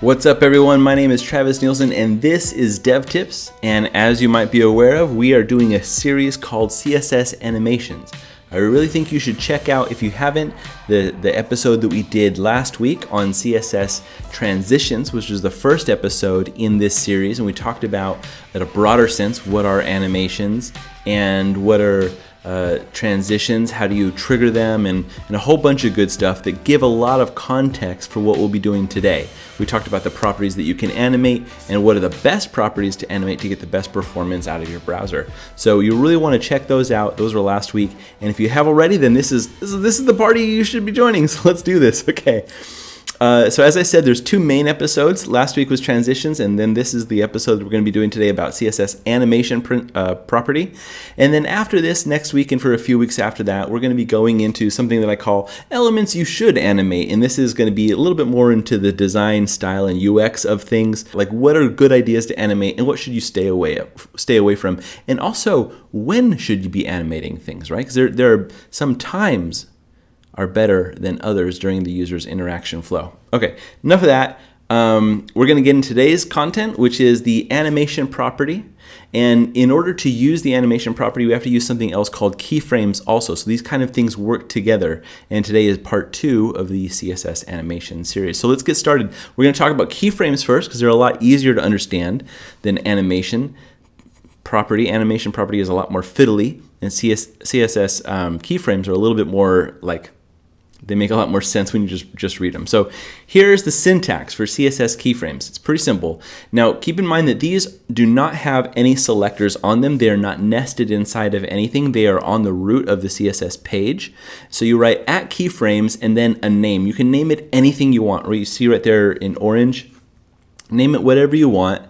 What's up everyone, my name is Travis Nielsen and this is Dev Tips, and as you might be aware of, we are doing a series called CSS Animations. I really think you should check out, if you haven't, the episode that we did last week on CSS Transitions, which was the first episode in this series, and we talked about, at a broader sense, what are animations and what are transitions, how do you trigger them, and a whole bunch of good stuff that give a lot of context for what we'll be doing today. We talked about the properties that you can animate and what are the best properties to animate to get the best performance out of your browser. So you really want to check those out. Those were last week, and if you have already, then this is the party you should be joining. So let's do this. Okay. So as I said, there's two main episodes. Last week was transitions, and then this is the episode that we're going to be doing today about CSS animation property. And then after this, next week and for a few weeks after that, we're going to be going into something that I call elements you should animate. And this is going to be a little bit more into the design, style, and UX of things. Like, what are good ideas to animate and what should you stay away from? And also, when should you be animating things, right? Because there are some times are better than others during the user's interaction flow. Okay, enough of that. We're going to get into today's content, which is the animation property. And in order to use the animation property, we have to use something else called keyframes also. So these kind of things work together. And today is part 2 of the CSS animation series. So let's get started. We're going to talk about keyframes first because they're a lot easier to understand than animation property. Animation property is a lot more fiddly, and CSS keyframes are a little bit more like, they make a lot more sense when you just read them. So here's the syntax for CSS keyframes. It's pretty simple. Now keep in mind that these do not have any selectors on them. They are not nested inside of anything. They are on the root of the CSS page. So you write at keyframes and then a name. You can name it anything you want. Right? You see right there in orange. Name it whatever you want.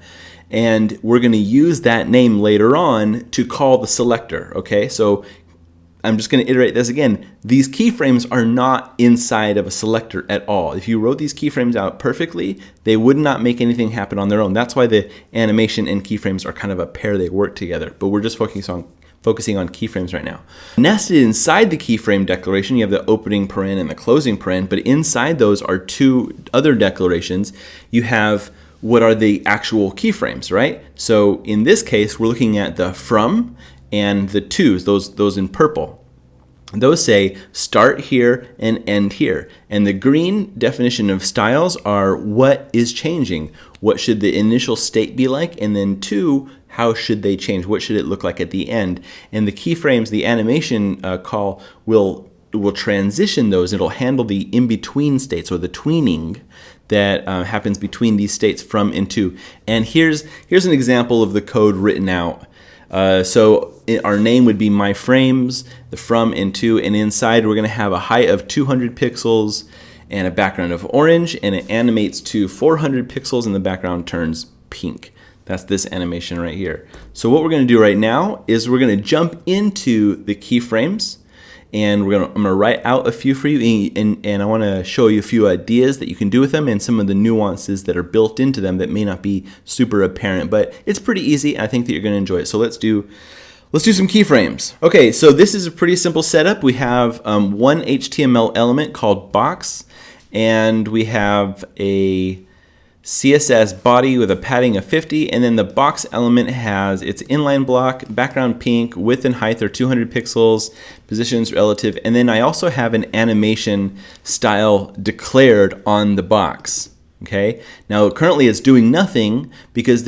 And we're going to use that name later on to call the selector. Okay, so I'm just going to iterate this again. These keyframes are not inside of a selector at all. If you wrote these keyframes out perfectly, they would not make anything happen on their own. That's why the animation and keyframes are kind of a pair. They work together, but we're just focusing on keyframes right now. Nested inside the keyframe declaration, you have the opening paren and the closing paren, but inside those are two other declarations. You have what are the actual keyframes, right? So in this case, we're looking at the from and the tos, those in purple. Those say start here and end here. And the green definition of styles are what is changing. What should the initial state be like? And then 2, how should they change? What should it look like at the end? And the keyframes, the animation call will transition those. It'll handle the in-between states or the tweening that happens between these states from and to. And here's an example of the code written out. So our name would be my frames, the from and to, and inside we're going to have a height of 200 pixels and a background of orange, and it animates to 400 pixels and the background turns pink. That's this animation right here. So what we're going to do right now is we're going to jump into the keyframes, and I'm going to write out a few for you, and I want to show you a few ideas that you can do with them and some of the nuances that are built into them that may not be super apparent, but it's pretty easy. I think that you're going to enjoy it. So let's do some keyframes. Okay, so this is a pretty simple setup. We have one HTML element called box, and we have a CSS body with a padding of 50, and then the box element has its inline block, background pink, width and height are 200 pixels, positions relative, and then I also have an animation style declared on the box. Okay, now currently it's doing nothing because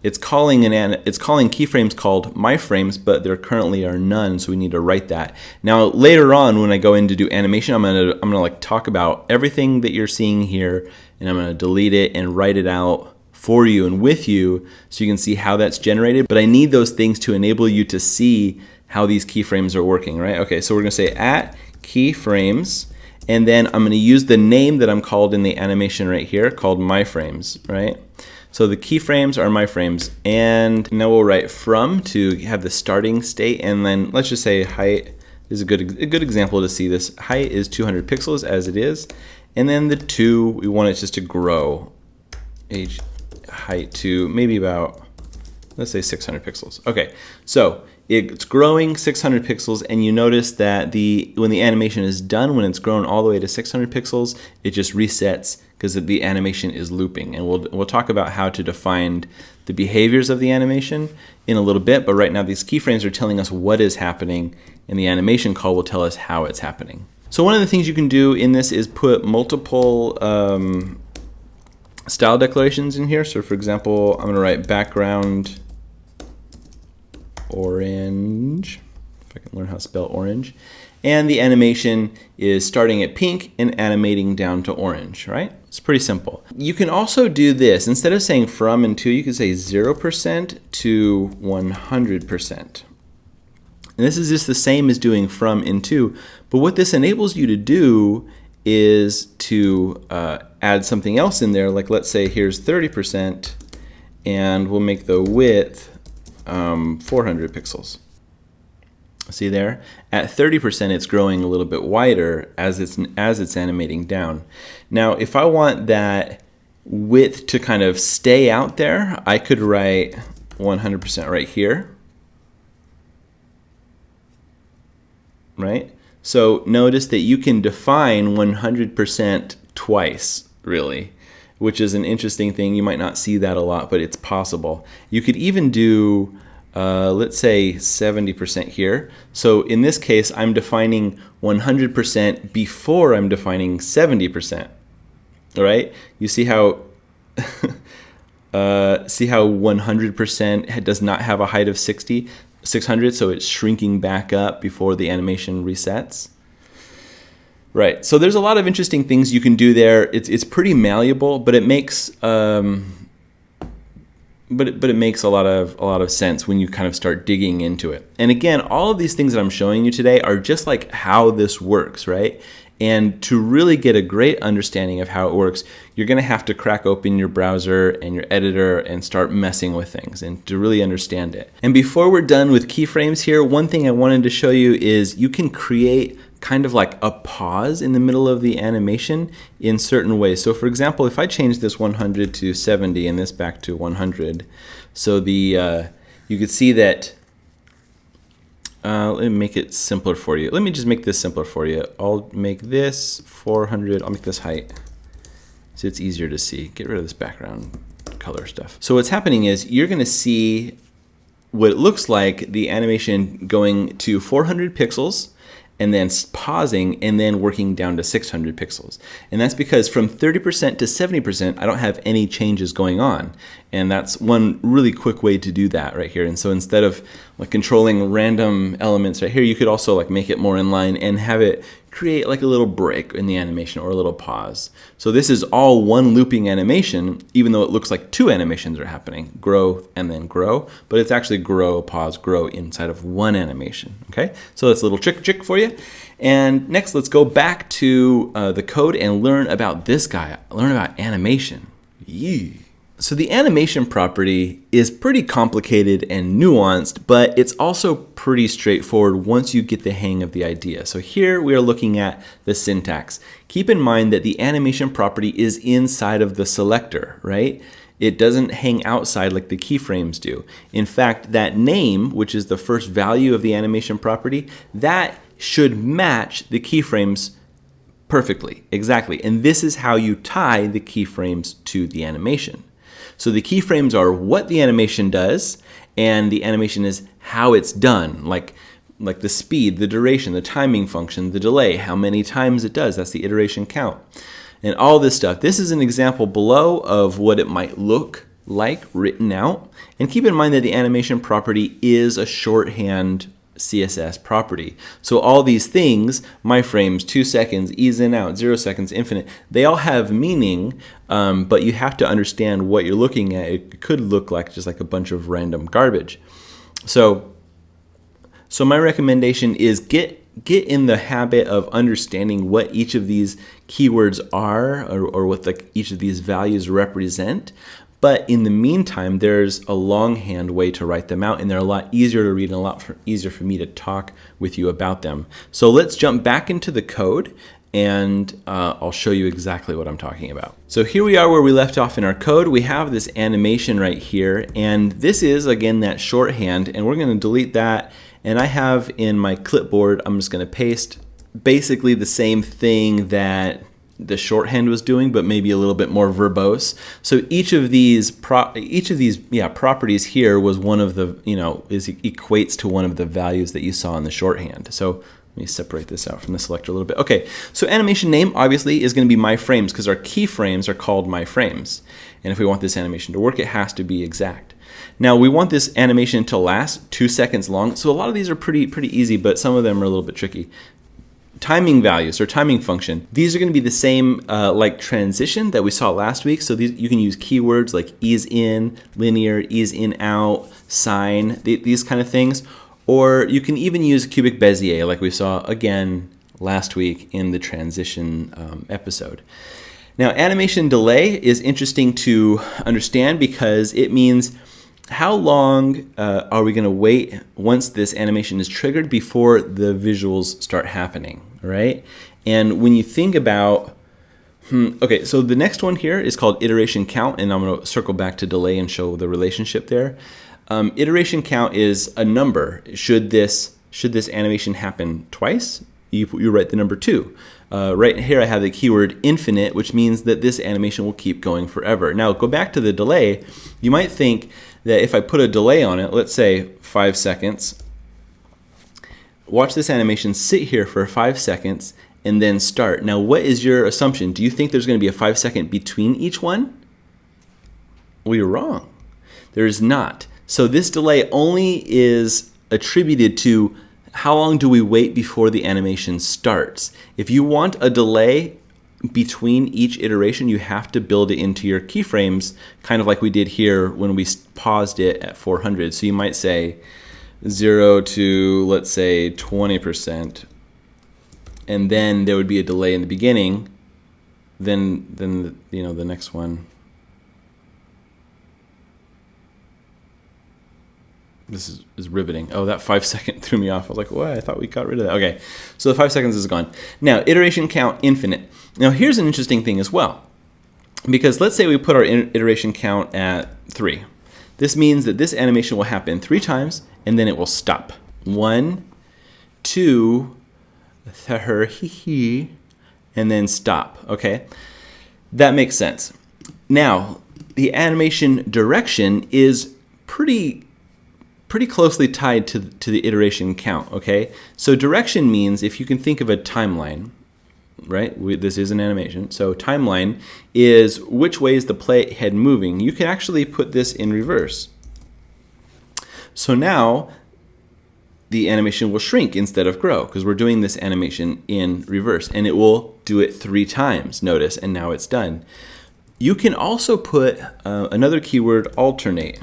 it's calling keyframes called myframes, but there currently are none, so we need to write that. Now later on, when I go in to do animation, I'm gonna like talk about everything that you're seeing here, and I'm gonna delete it and write it out for you and with you so you can see how that's generated. But I need those things to enable you to see how these keyframes are working, right? Okay, so we're gonna say at keyframes, and then I'm gonna use the name that I'm called in the animation right here, called myframes, right? So the keyframes are myframes, and now we'll write from to have the starting state, and then let's just say height is a good example to see this. Height is 200 pixels as it is, and then the 2, we want it just to grow height to maybe about, let's say 600 pixels. Okay, so it's growing 600 pixels, and you notice that when the animation is done, when it's grown all the way to 600 pixels, it just resets because the animation is looping. And we'll talk about how to define the behaviors of the animation in a little bit, but right now these keyframes are telling us what is happening, and the animation call will tell us how it's happening. So one of the things you can do in this is put multiple style declarations in here. So for example, I'm going to write background orange, if I can learn how to spell orange. And the animation is starting at pink and animating down to orange, right? It's pretty simple. You can also do this. Instead of saying from and to, you can say 0% to 100%. And this is just the same as doing from and to, but what this enables you to do is to add something else in there. Like let's say here's 30%, and we'll make the width 400 pixels. See there? At 30%, it's growing a little bit wider as it's animating down. Now, if I want that width to kind of stay out there, I could write 100% right here. Right? So notice that you can define 100% twice, really, which is an interesting thing. You might not see that a lot, but it's possible. You could even do let's say 70% here. So in this case, I'm defining 100% before I'm defining 70%. All right? You see how 100% does not have a height of 600, so it's shrinking back up before the animation resets. Right. So there's a lot of interesting things you can do there. It's pretty malleable, but it makes But it makes a lot of sense when you kind of start digging into it. And again, all of these things that I'm showing you today are just like how this works, right? And to really get a great understanding of how it works, you're going to have to crack open your browser and your editor and start messing with things and to really understand it. And before we're done with keyframes here, one thing I wanted to show you is you can create kind of like a pause in the middle of the animation in certain ways. So for example, if I change this 100 to 70 and this back to 100, so you could see that, let me make it simpler for you. Let me just make this simpler for you. I'll make this 400, I'll make this height so it's easier to see. Get rid of this background color stuff. So what's happening is you're gonna see what it looks like the animation going to 400 pixels and then pausing and then working down to 600 pixels. And that's because from 30% to 70%, I don't have any changes going on. And that's one really quick way to do that right here. And so instead of like controlling random elements right here, you could also like make it more in line and have it create like a little break in the animation or a little pause. So this is all one looping animation, even though it looks like two animations are happening, grow and then grow, but it's actually grow, pause, grow inside of one animation, okay? So that's a little trick for you. And next, let's go back to the code and learn about this guy, learn about animation. Yee. So the animation property is pretty complicated and nuanced, but it's also pretty straightforward once you get the hang of the idea. So here we are looking at the syntax. Keep in mind that the animation property is inside of the selector, right? It doesn't hang outside like the keyframes do. In fact, that name, which is the first value of the animation property, that should match the keyframes perfectly, exactly. And this is how you tie the keyframes to the animation. So the keyframes are what the animation does, and the animation is how it's done, like the speed, the duration, the timing function, the delay, how many times it does, that's the iteration count, and all this stuff. This is an example below of what it might look like written out. And keep in mind that the animation property is a shorthand CSS property. So all these things, my frames, 2 seconds, ease in out, 0 seconds, infinite, they all have meaning, but you have to understand what you're looking at. It could look like just like a bunch of random garbage. So my recommendation is get in the habit of understanding what each of these keywords are, or what each of these values represent. But in the meantime, there's a longhand way to write them out, and they're a lot easier to read and a lot easier for me to talk with you about them. So let's jump back into the code, and I'll show you exactly what I'm talking about. So here we are where we left off in our code. We have this animation right here, and this is, again, that shorthand, and we're going to delete that. And I have in my clipboard, I'm just going to paste basically the same thing that the shorthand was doing, but maybe a little bit more verbose. So each of these properties here was one of the, equates to one of the values that you saw in the shorthand. So let me separate this out from the selector a little bit. Okay, so animation name obviously is going to be my frames because our keyframes are called my frames. And if we want this animation to work, it has to be exact. Now we want this animation to last 2 seconds long. So a lot of these are pretty easy, but some of them are a little bit tricky. Timing values or timing function. These are going to be the same like transition that we saw last week. So you can use keywords like ease in, linear, ease in out, sine, these kind of things. Or you can even use cubic Bezier like we saw again last week in the transition episode. Now animation delay is interesting to understand because it means how long are we going to wait once this animation is triggered before the visuals start happening, right? And when you think about, okay, so the next one here is called iteration count, and I'm going to circle back to delay and show the relationship there. Iteration count is a number. Should this animation happen twice? You write the number 2. Right here I have the keyword infinite, which means that this animation will keep going forever. Now go back to the delay. You might think that if I put a delay on it, let's say 5 seconds, watch this animation sit here for 5 seconds and then start. Now what is your assumption? Do you think there's going to be a 5-second between each one? Well, you're wrong. There is not. So this delay only is attributed to how long do we wait before the animation starts. If you want a delay between each iteration, you have to build it into your keyframes, kind of like we did here when we paused it at 400. So you might say 0 to, let's say, 20%, and then there would be a delay in the beginning. Then the next one. This is riveting. Oh, that 5-second threw me off. I was like, what? I thought we got rid of that. Okay, so the 5 seconds is gone. Now, iteration count infinite. Now, here's an interesting thing as well. Because let's say we put our iteration count at 3. This means that this animation will happen 3 times, and then it will stop. 1, 2, and then stop, okay? That makes sense. Now, the animation direction is pretty closely tied to the iteration count, okay? So direction means, if you can think of a timeline, right? This is an animation. So timeline is which way is the playhead moving. You can actually put this in reverse. So now the animation will shrink instead of grow because we're doing this animation in reverse, and it will do it 3 times, notice, and now it's done. You can also put another keyword, alternate.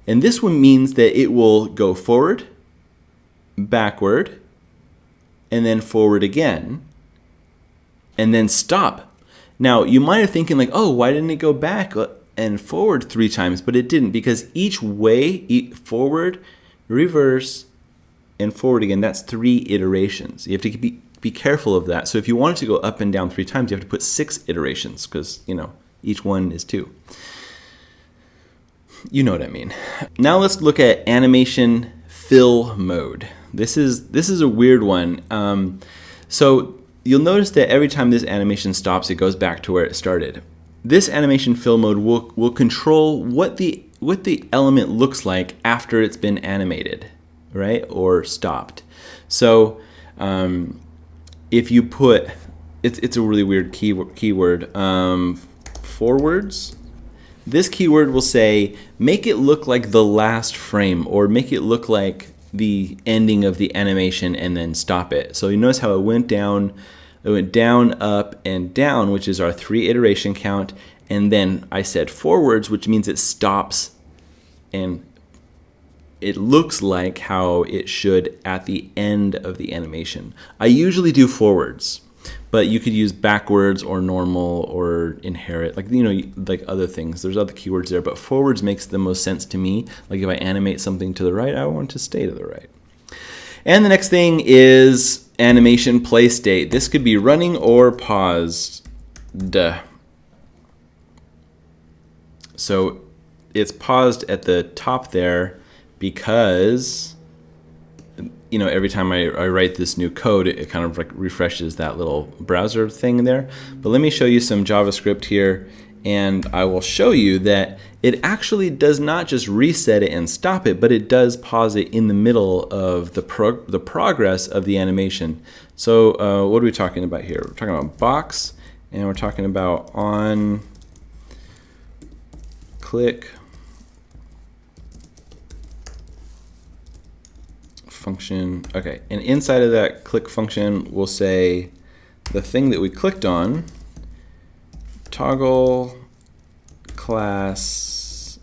And this one means that it will go forward, backward, and then forward again, and then stop. Now, you might have thinking like, oh, why didn't it go back and forward 3 times? But it didn't, because each way, forward, reverse, and forward again, that's 3 iterations. You have to be careful of that. So if you want it to go up and down 3 times, you have to put 6 iterations because, each one is 2. You know what I mean. Now let's look at animation fill mode. This is a weird one. So you'll notice that every time this animation stops, it goes back to where it started. This animation fill mode will control what the element looks like after it's been animated, right, or stopped. So if you put, it's a really weird keyword, forwards. This keyword will say, make it look like the last frame, or make it look like the ending of the animation and then stop it. So you notice how it went down, up, and down, which is our 3 iteration count. And then I said forwards, which means it stops and it looks like how it should at the end of the animation. I usually do forwards, but you could use backwards or normal or inherit, like other things. There's other keywords there, but forwards makes the most sense to me. Like if I animate something to the right, I want to stay to the right. And the next thing is animation play state. This could be running or paused. So it's paused at the top there because you know, every time I write this new code, it kind of like refreshes that little browser thing there. But let me show you some JavaScript here, and I will show you that it actually does not just reset it and stop it, but it does pause it in the middle of the progress of the animation. So what are we talking about here? We're talking about box, and we're talking about on click function. Okay, and inside of that click function, we'll say the thing that we clicked on, toggle class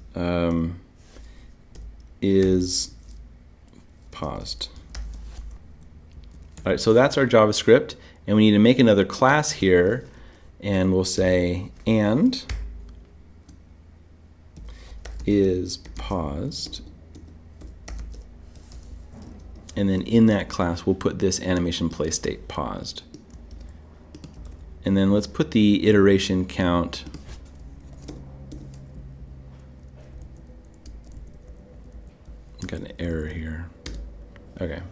is paused. All right, so that's our JavaScript, and we need to make another class here, and we'll say and is paused. And then in that class, we'll put this animation play state paused. And then let's put the iteration count. I've got an error here. Okay.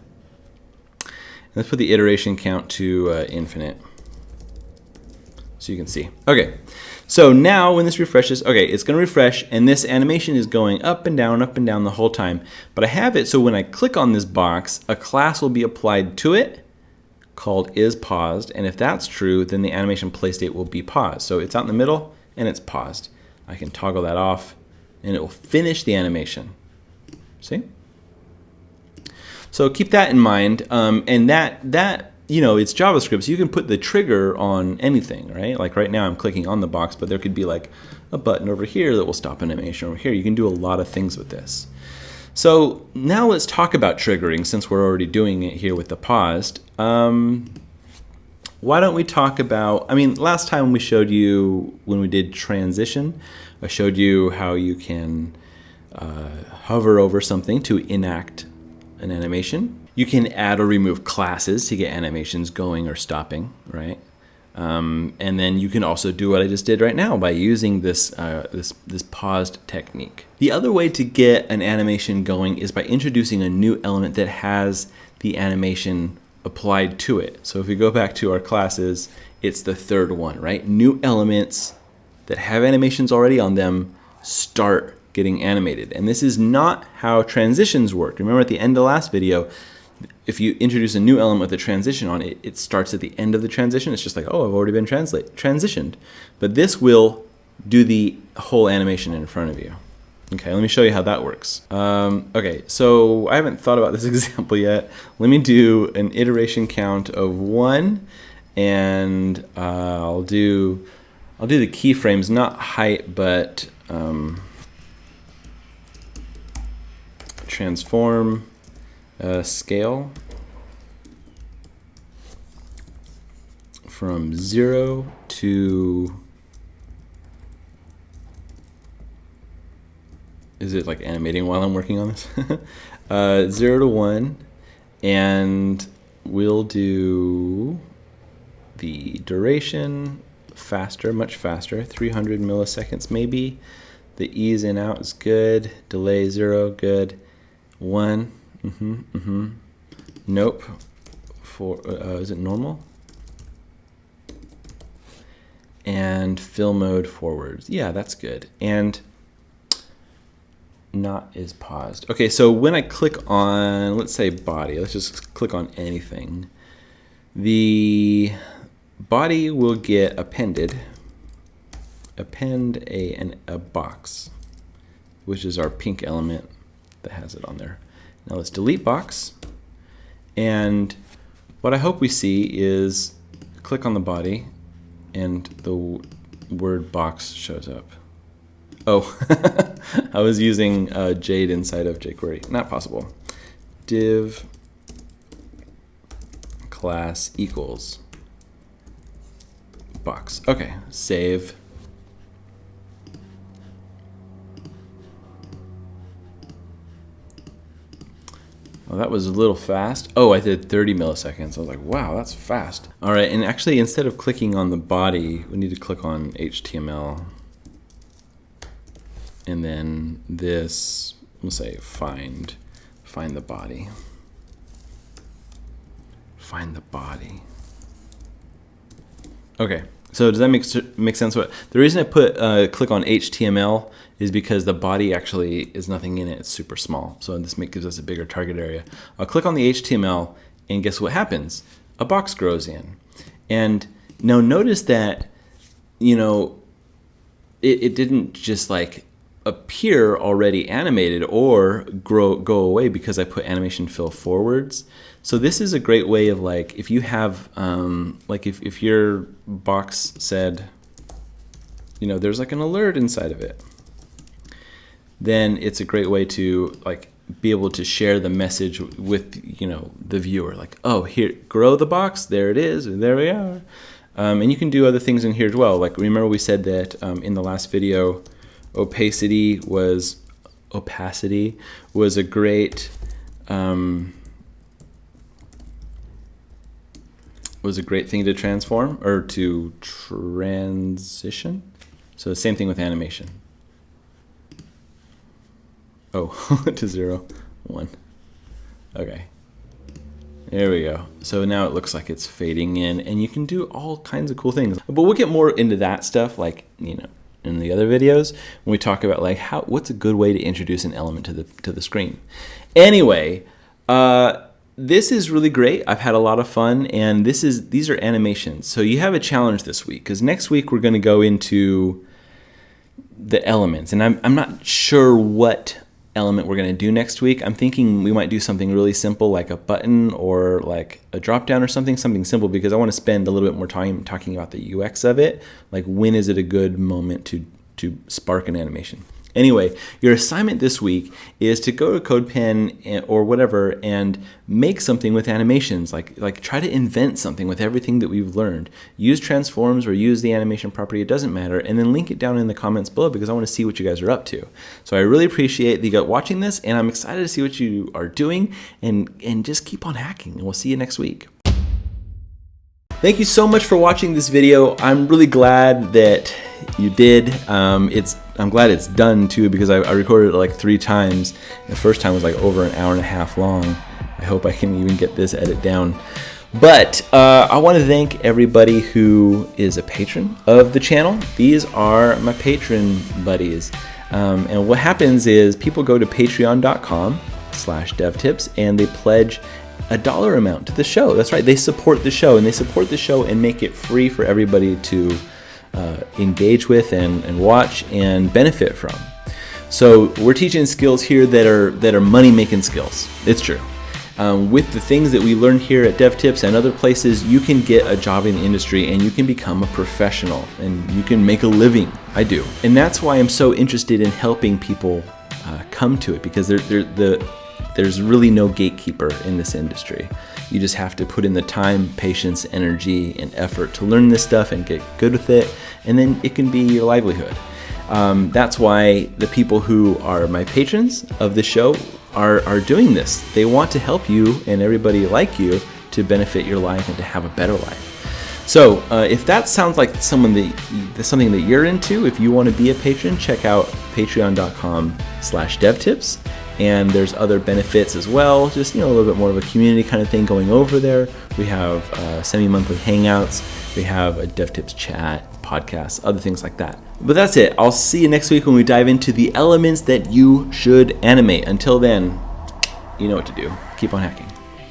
Let's put the iteration count to infinite, so you can see. Okay, so now when this refreshes, okay, it's going to refresh, and this animation is going up and down the whole time. But I have it so when I click on this box, a class will be applied to it called isPaused, and if that's true, then the animation play state will be paused. So it's out in the middle, and it's paused. I can toggle that off, and it will finish the animation. See? So keep that in mind, and that you know, it's JavaScript, so you can put the trigger on anything, right? Like right now I'm clicking on the box, but there could be like a button over here that will stop animation over here. You can do a lot of things with this. So now let's talk about triggering, since we're already doing it here with the paused. Why don't we talk about, I mean, last time we showed you, when we did transition, I showed you how you can hover over something to enact an animation. You can add or remove classes to get animations going or stopping, right? And then you can also do what I just did right now by using this this paused technique. The other way to get an animation going is by introducing a new element that has the animation applied to it. So if we go back to our classes, it's the third one, right? New elements that have animations already on them start getting animated. And this is not how transitions work. Remember at the end of the last video, if you introduce a new element with a transition on it, it starts at the end of the transition. It's just like, oh, I've already been transitioned. But this will do the whole animation in front of you. Okay, let me show you how that works. Okay, so I haven't thought about this example yet. Let me do an iteration count of 1, and I'll do the keyframes, not height, but transform scale from 0 to, is it like animating while I'm working on this? 0 to 1, and we'll do the duration faster, much faster, 300 milliseconds maybe. The ease in out is good. Delay 0, good. 1, nope. Is it normal? And fill mode forwards. Yeah, that's good. And not is paused. Okay, so when I click on, let's say body, let's just click on anything. The body will get appended. Append a box, which is our pink element that has it on there. Now let's delete box, and what I hope we see is click on the body and the word box shows up. Oh, I was using Jade inside of jQuery. Not possible. Div class equals box. Okay, save. Well, that was a little fast. Oh, I did 30 milliseconds. I was like, wow, that's fast. All right, and actually, instead of clicking on the body, we need to click on HTML. And then this, we'll say find the body. find the body. Okay, so does that make sense? The reason I put click on HTML is because the body actually is nothing in it. It's super small. So this gives us a bigger target area. I'll click on the HTML, and guess what happens? A box grows in. And now notice that, you know, it didn't just like appear already animated or go away because I put animation fill forwards. So this is a great way of, like, if you have like if your box said, you know, there's like an alert inside of it, then it's a great way to like be able to share the message with, you know, the viewer, like, oh, here, grow the box, there it is, and there we are. And you can do other things in here as well. Like, remember we said that in the last video, opacity was a great thing to transform or to transition. So the same thing with animation. Oh, to 0, 1. Okay. There we go. So now it looks like it's fading in, and you can do all kinds of cool things. But we'll get more into that stuff, like, you know, in the other videos when we talk about like what's a good way to introduce an element to the screen. Anyway, this is really great. I've had a lot of fun, and these are animations. So you have a challenge this week, because next week we're going to go into the elements, and I'm not sure what element we're going to do next week. I'm thinking we might do something really simple, like a button or like a drop down or something simple, because I want to spend a little bit more time talking about the UX of it. Like, when is it a good moment to spark an animation? Anyway, your assignment this week is to go to CodePen or whatever and make something with animations. Like try to invent something with everything that we've learned. Use transforms or use the animation property, it doesn't matter, and then link it down in the comments below, because I want to see what you guys are up to. So I really appreciate you watching this, and I'm excited to see what you are doing, and just keep on hacking, and we'll see you next week. Thank you so much for watching this video. I'm really glad that you did. I'm glad it's done too, because I recorded it like 3 times. The first time was like over an hour and a half long. I hope I can even get this edit down. But I want to thank everybody who is a patron of the channel. These are my patron buddies. And what happens is people go to patreon.com/devtips and they pledge a dollar amount to the show. That's right, they support the show, and they support the show and make it free for everybody to engage with and watch and benefit from. So we're teaching skills here that are money-making skills. It's true. With the things that we learn here at DevTips and other places, you can get a job in the industry and you can become a professional and you can make a living. I do. And that's why I'm so interested in helping people come to it, because there's really no gatekeeper in this industry. You just have to put in the time, patience, energy, and effort to learn this stuff and get good with it, and then it can be your livelihood. That's why the people who are my patrons of the show are doing this. They want to help you and everybody like you to benefit your life and to have a better life. So if that sounds like something that you're into, if you want to be a patron, check out patreon.com/devtips. And there's other benefits as well, just, you know, a little bit more of a community kind of thing going over there. We have semi-monthly hangouts, we have a DevTips chat, podcasts, other things like that. But that's it. I'll see you next week when we dive into the elements that you should animate. Until then, you know what to do. Keep on hacking.